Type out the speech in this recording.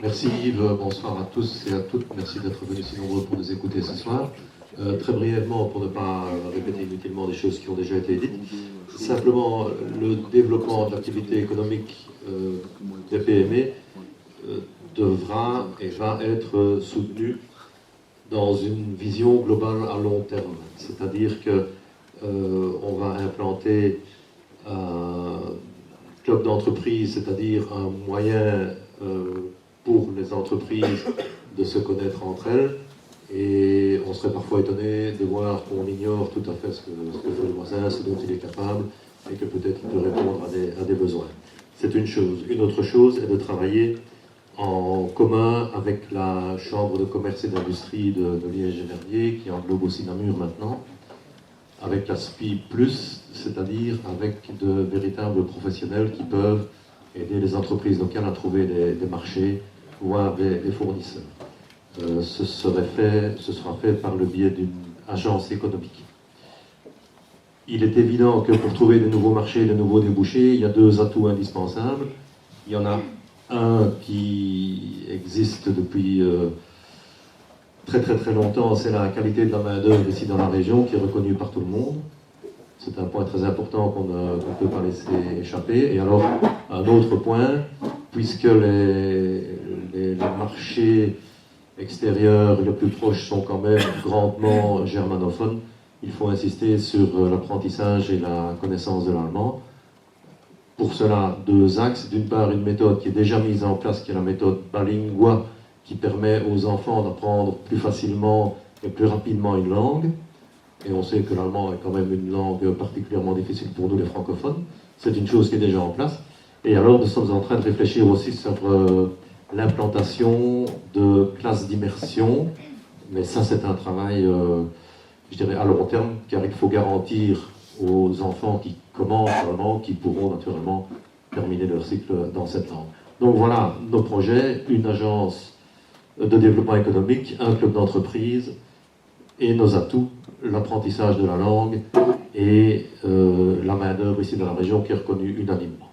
Merci Yves, bonsoir à tous et à toutes. Merci d'être venus si nombreux pour nous écouter ce soir. Très brièvement, pour ne pas répéter inutilement des choses qui ont déjà été dites, simplement le développement de l'activité économique des PME devra et va être soutenu dans une vision globale à long terme. C'est-à-dire que on va implanter un club d'entreprise, c'est-à-dire un moyen pour les entreprises de se connaître entre elles, et on serait parfois étonné de voir qu'on ignore tout à fait ce que fait le voisin, ce dont il est capable, et que peut-être il peut répondre à des besoins. C'est une chose. Une autre chose est de travailler en commun avec la Chambre de commerce et d'industrie de Liège-et-Verviers, qui englobe aussi Namur maintenant, avec la SPI+, c'est-à-dire avec de véritables professionnels qui peuvent aider les entreprises locales à trouver des marchés, voire des fournisseurs. Ce sera fait par le biais d'une agence économique. Il est évident que pour trouver de nouveaux marchés, de nouveaux débouchés, il y a deux atouts indispensables. Il y en a un qui existe depuis très longtemps, c'est la qualité de la main-d'œuvre ici dans la région, qui est reconnue par tout le monde. C'est un point très important qu'on ne peut pas laisser échapper. Et alors, un autre point, puisque les marchés extérieurs les plus proches sont quand même grandement germanophones, il faut insister sur l'apprentissage et la connaissance de l'allemand. Pour cela, deux axes. D'une part, une méthode qui est déjà mise en place, qui est la méthode Balingua, qui permet aux enfants d'apprendre plus facilement et plus rapidement une langue. Et on sait que l'allemand est quand même une langue particulièrement difficile pour nous les francophones. C'est une chose qui est déjà en place. Et alors, nous sommes en train de réfléchir aussi sur l'implantation de classes d'immersion. Mais ça, c'est un travail, je dirais, à long terme, car il faut garantir aux enfants qui commencent l'allemand qu'ils pourront naturellement terminer leur cycle dans cette langue. Donc voilà nos projets, une agence de développement économique, un club d'entreprise et nos atouts, l'apprentissage de la langue et la main-d'œuvre ici dans la région qui est reconnue unanimement.